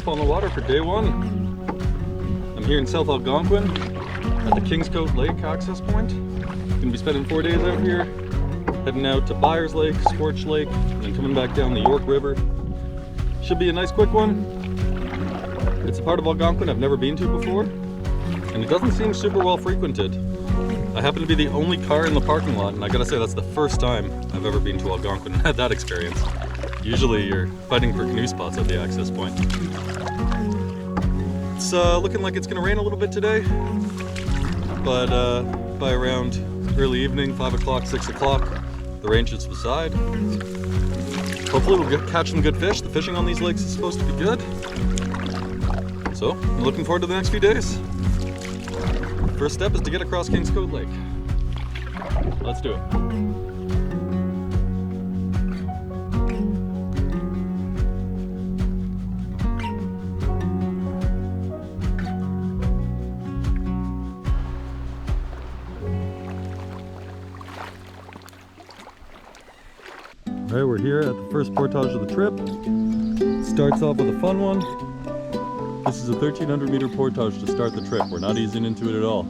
up on the water for day one. I'm here in South Algonquin at the Kingscote Lake access point. Gonna be spending 4 days out here, heading out to Byers Lake, Scorch Lake, and then coming back down the York River. Should be a nice quick one. It's a part of Algonquin I've never been to before, and it doesn't seem super well frequented. I happen to be the only car in the parking lot, and I gotta say that's the first time I've ever been to Algonquin and had that experience. Usually you're fighting for canoe spots at the access point. It's looking like it's gonna rain a little bit today, but by around early evening, 5 o'clock, 6 o'clock, the rain should subside. Hopefully we'll catch some good fish. The fishing on these lakes is supposed to be good. So, I'm looking forward to the next few days. First step is to get across Kingscote Lake. Let's do it. Alright, we're here at the first portage of the trip. Starts off with a fun one. This is a 1,300 meter portage to start the trip. We're not easing into it at all.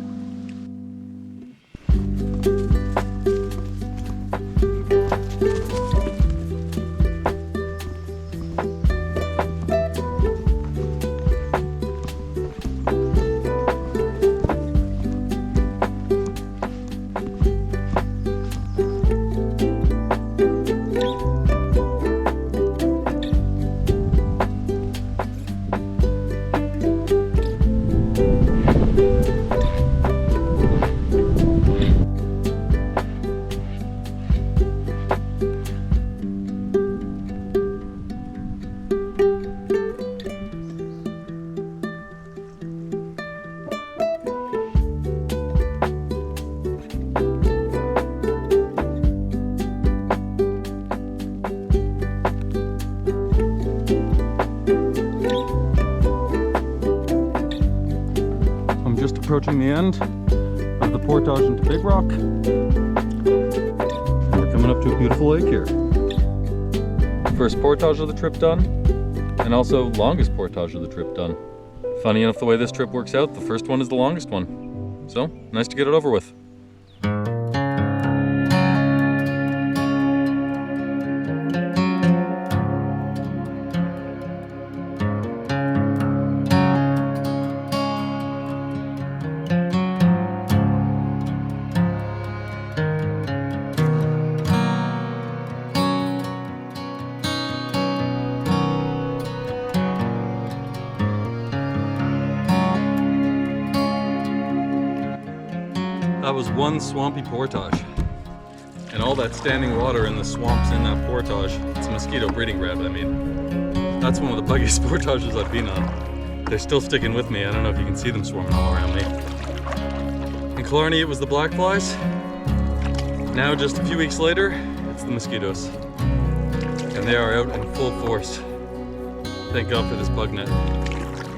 Approaching the end of the portage into Big Rock. We're coming up to a beautiful lake here. First portage of the trip done, and also longest portage of the trip done. Funny enough, the way this trip works out, the first one is the longest one. So, nice to get it over with. That was one swampy portage, and all that standing water in the swamps in that portage, it's a mosquito breeding ground. I mean, that's one of the buggiest portages I've been on. They're still sticking with me. I don't know if you can see them swarming all around me. In Killarney it was the black flies. Now just a few weeks later, it's the mosquitoes. And they are out in full force. Thank God for this bug net.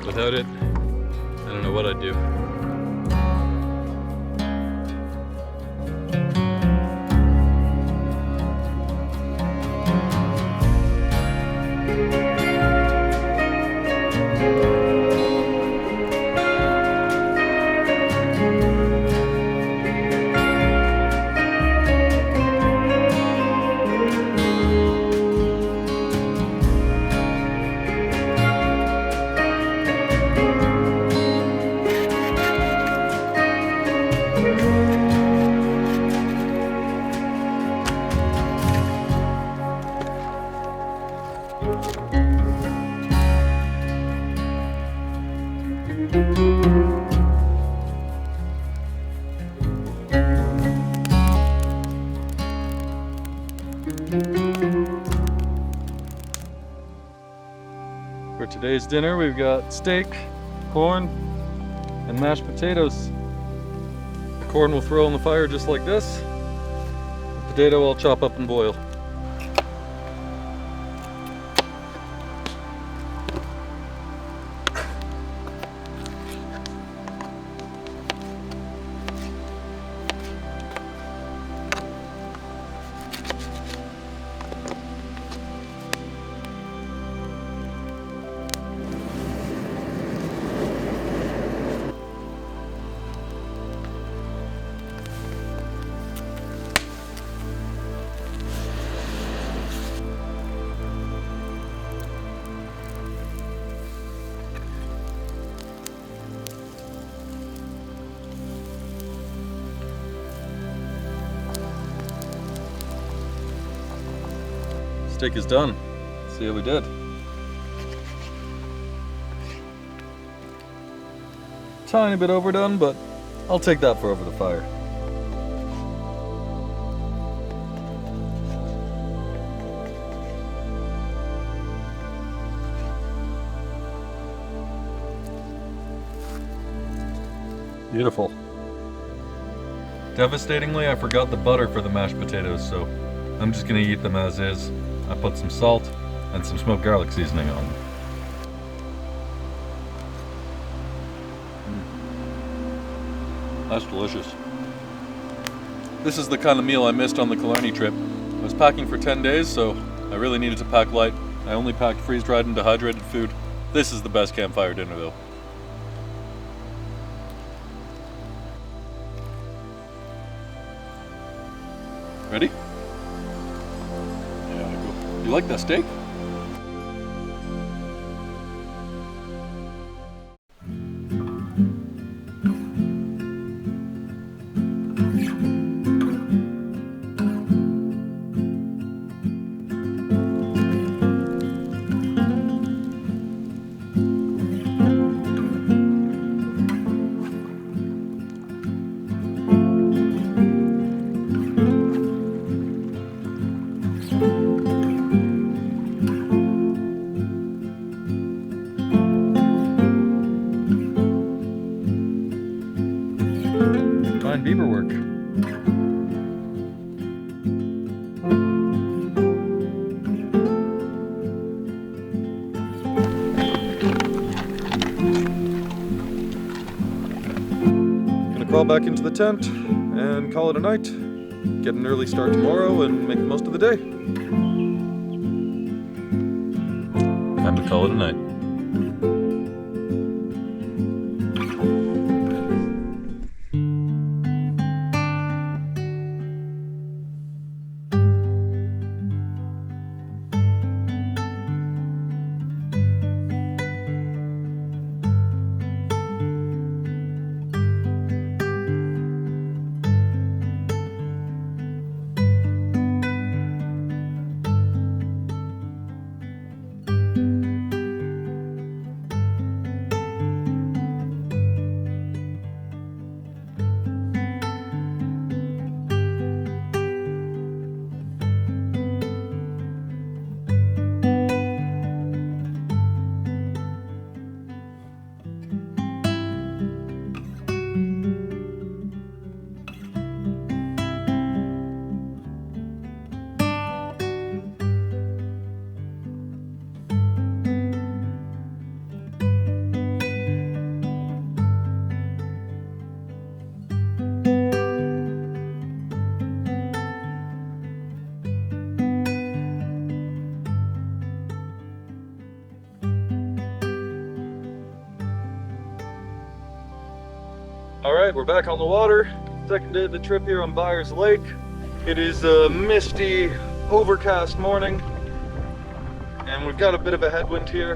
Without it, I don't know what I'd do. For today's dinner, we've got steak, corn, and mashed potatoes. The corn we'll throw on the fire just like this. The potato I'll chop up and boil. Steak is done. Let's see how we did. Tiny bit overdone, but I'll take that for over the fire. Beautiful. Devastatingly, I forgot the butter for the mashed potatoes, so I'm just gonna eat them as is. I put some salt and some smoked garlic seasoning on them. That's delicious. This is the kind of meal I missed on the Killarney trip. I was packing for 10 days, so I really needed to pack light. I only packed freeze-dried and dehydrated food. This is the best campfire dinner, though. Ready? Yeah, go. You like that steak? Fine beaver work. Gonna crawl back into the tent and call it a night. Get an early start tomorrow and make the most of the day. Time to call it a night. Alright, we're back on the water. Second day of the trip here on Byers Lake. It is a misty, overcast morning, and we've got a bit of a headwind here.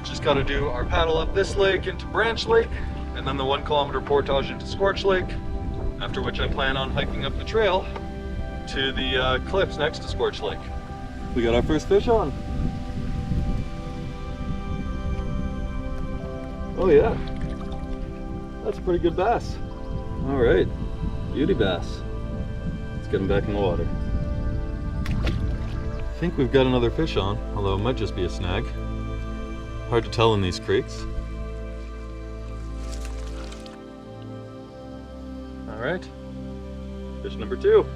Just got to do our paddle up this lake into Branch Lake, and then the 1 kilometer portage into Scorch Lake, after which I plan on hiking up the trail to the cliffs next to Scorch Lake. We got our first fish on. Oh yeah. That's a pretty good bass. All right, beauty bass. Let's get him back in the water. I think we've got another fish on, although it might just be a snag. Hard to tell in these creeks. All right, fish number 2.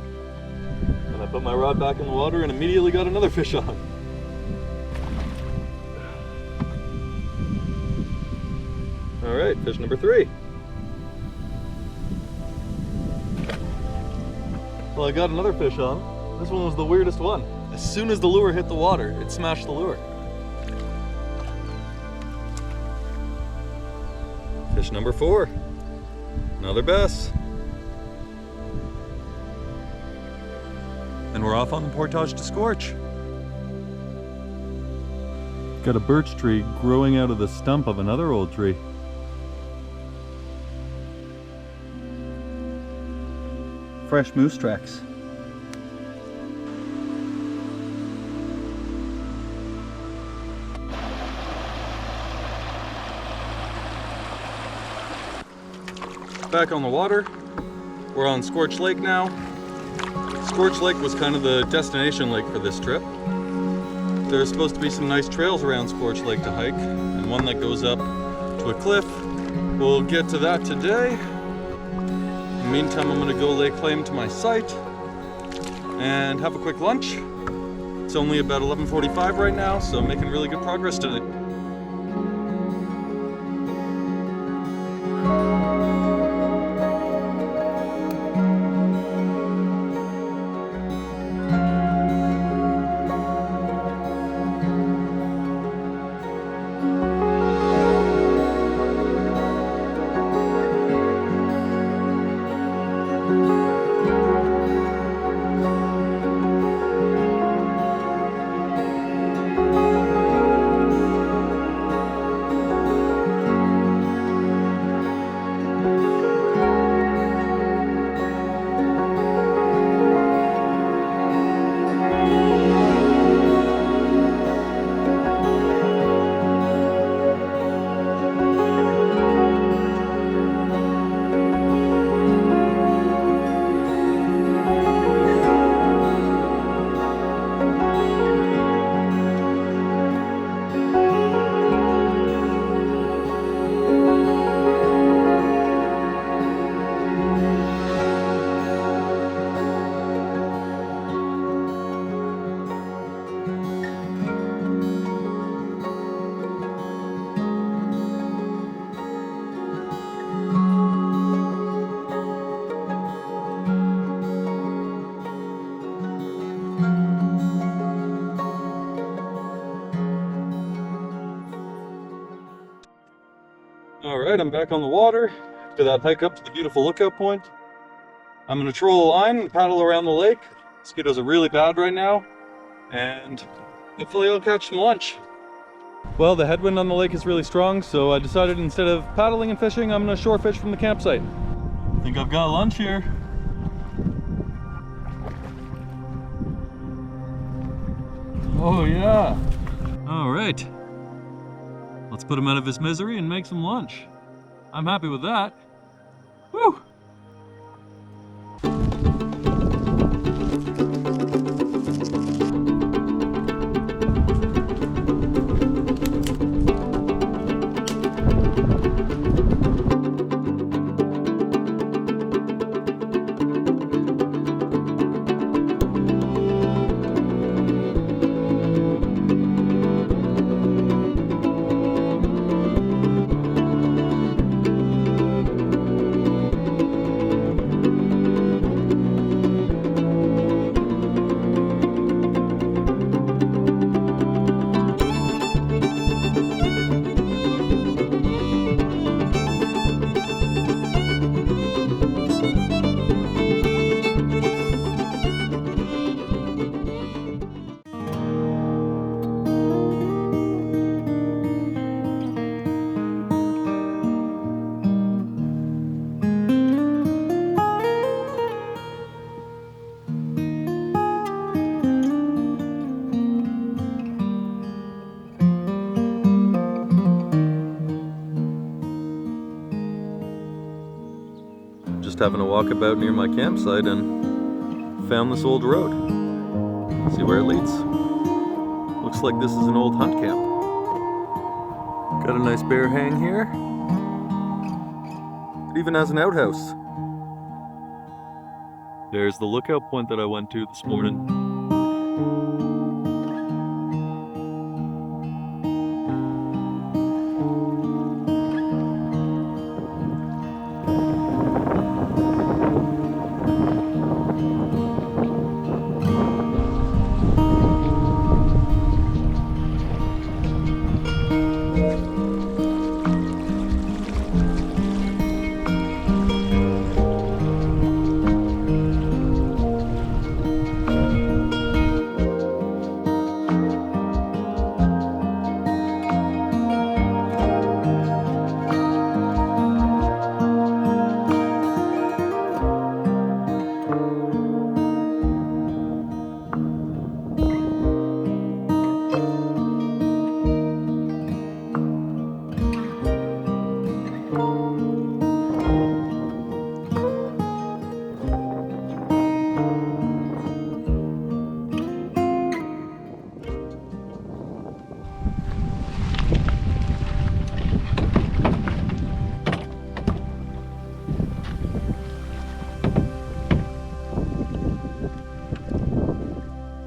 And I put my rod back in the water and immediately got another fish on. All right, fish number 3. Well, I got another fish on. This one was the weirdest one. As soon as the lure hit the water, it smashed the lure. Fish number 4. Another bass. And we're off on the portage to Scorch. Got a birch tree growing out of the stump of another old tree. Fresh moose tracks. back on the water. We're on Scorch Lake now. Scorch Lake was kind of the destination lake for this trip. There's supposed to be some nice trails around Scorch Lake to hike, and one that goes up to a cliff. We'll get to that today. In the meantime, I'm gonna go lay claim to my site and have a quick lunch. It's only about 11:45 right now, so I'm making really good progress today. Alright, I'm back on the water after that hike up to the beautiful lookout point. I'm going to troll a line and paddle around the lake. Mosquitoes are really bad right now, and hopefully I'll catch some lunch. Well, the headwind on the lake is really strong, so I decided instead of paddling and fishing, I'm going to shore fish from the campsite. I think I've got lunch here. Oh yeah! Alright. Let's put him out of his misery and make some lunch. I'm happy with that. Woo! Having a walkabout near my campsite and found this old road. See where it leads. Looks like this is an old hunt camp. Got a nice bear hang here. It even has an outhouse. There's the lookout point that I went to this morning.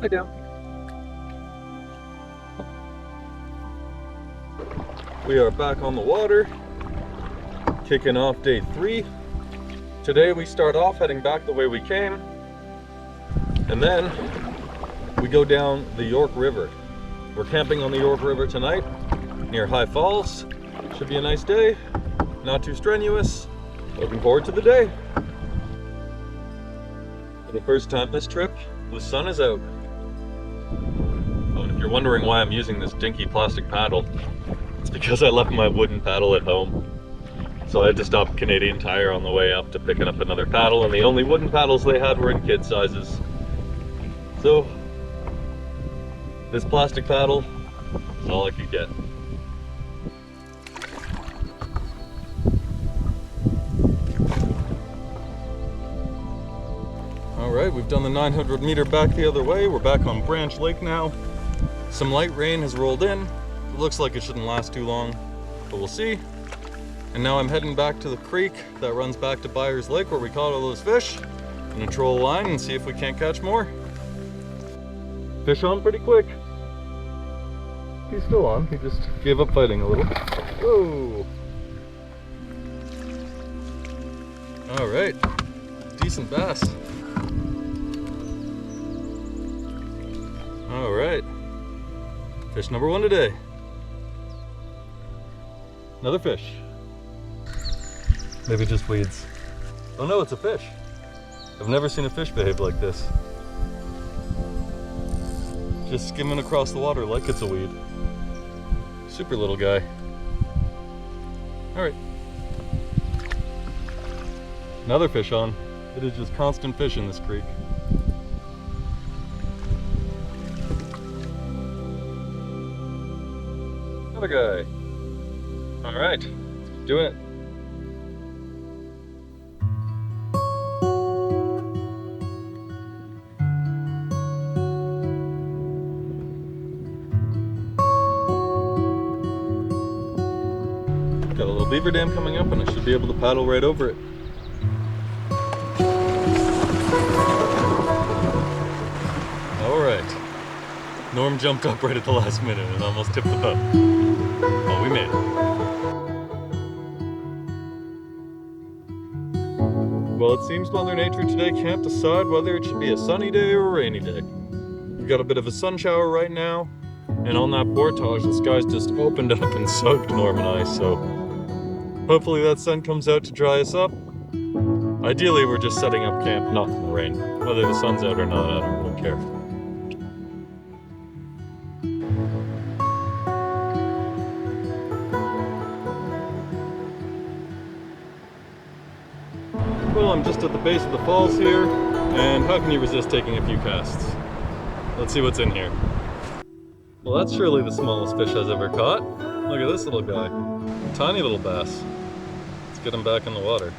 Lie down. We are back on the water, kicking off day 3. Today we start off heading back the way we came, and then we go down the York River. We're camping on the York River tonight near High Falls. Should be a nice day, not too strenuous. Looking forward to the day. For the first time this trip, the sun is out. Oh, and if you're wondering why I'm using this dinky plastic paddle, it's because I left my wooden paddle at home. So I had to stop Canadian Tire on the way up to picking up another paddle, and the only wooden paddles they had were in kid sizes. So this plastic paddle is all I could get. Alright, we've done the 900 meter back the other way. We're back on Branch Lake now. Some light rain has rolled in. It looks like it shouldn't last too long, but we'll see. And now I'm heading back to the creek that runs back to Byers Lake where we caught all those fish. I'm gonna troll a line and see if we can't catch more. Fish on pretty quick. He's still on, he just gave up fighting a little. Whoa! Alright, decent bass. Alright, fish number 1 today. Another fish. Maybe just weeds. Oh no, it's a fish. I've never seen a fish behave like this. Just skimming across the water like it's a weed. Super little guy. Alright. Another fish on. It is just constant fish in this creek. Another guy. Alright, doing it. Got a little beaver dam coming up and I should be able to paddle right over it. Alright. Norm jumped up right at the last minute and almost tipped the boat. Oh, we made it. Well, it seems Mother Nature today can't decide whether it should be a sunny day or a rainy day. We've got a bit of a sun shower right now, and on that portage, the sky's just opened up and soaked Norm and I, so hopefully that sun comes out to dry us up. Ideally, we're just setting up camp, not in the rain. Whether the sun's out or not, I don't really care. Well, I'm just at the base of the falls here, and how can you resist taking a few casts? Let's see what's in here. Well, that's surely the smallest fish I've ever caught. Look at this little guy. Tiny little bass. Let's get him back in the water.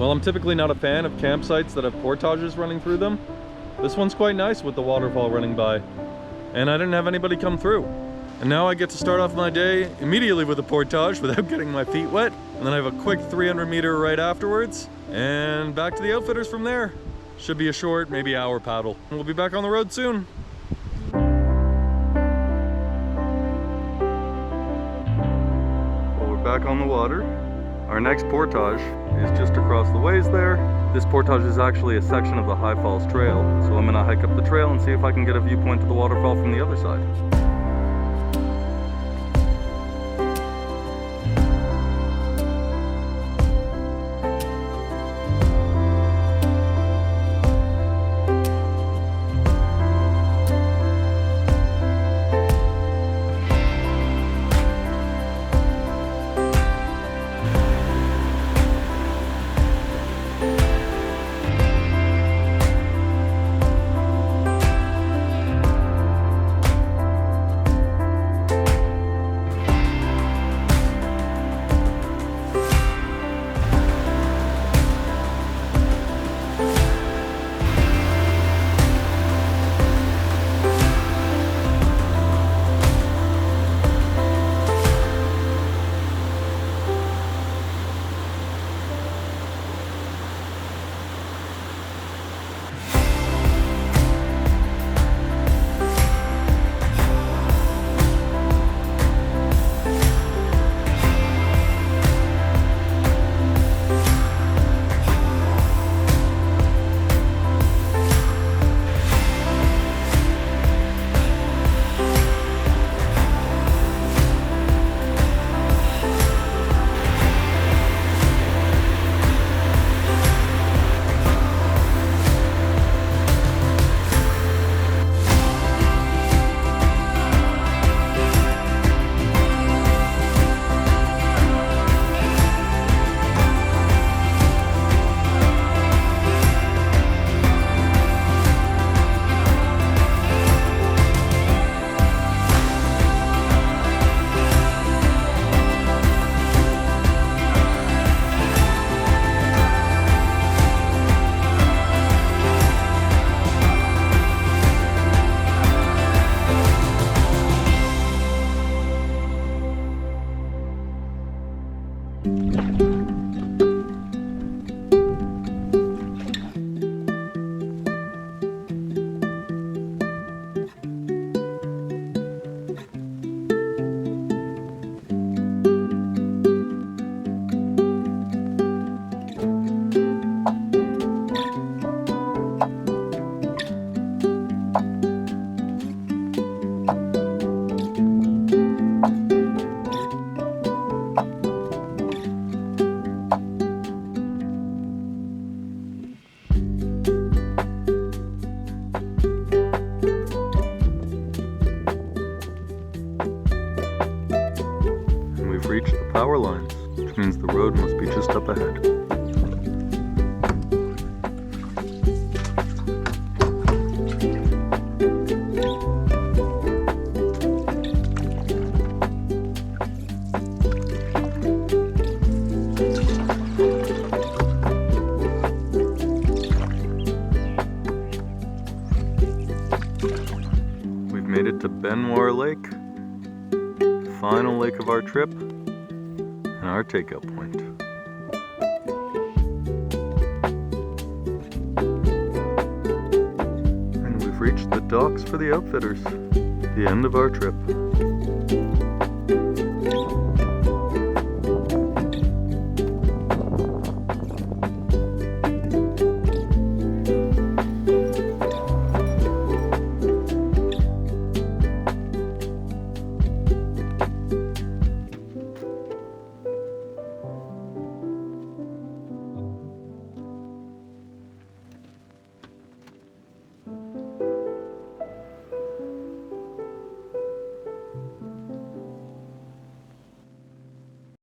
While I'm typically not a fan of campsites that have portages running through them, this one's quite nice with the waterfall running by. And I didn't have anybody come through. And now I get to start off my day immediately with a portage without getting my feet wet. And then I have a quick 300-meter right afterwards. And back to the outfitters from there. Should be a short, maybe hour paddle. And we'll be back on the road soon. Well, we're back on the water. Our next portage is just across the ways there. This portage is actually a section of the High Falls Trail, so I'm gonna hike up the trail and see if I can get a viewpoint to the waterfall from the other side. Reached the power lines, which means the road must be just up ahead. We've made it to Benoit Lake, the final lake of our trip. Our takeout point. And we've reached the docks for the outfitters, the end of our trip.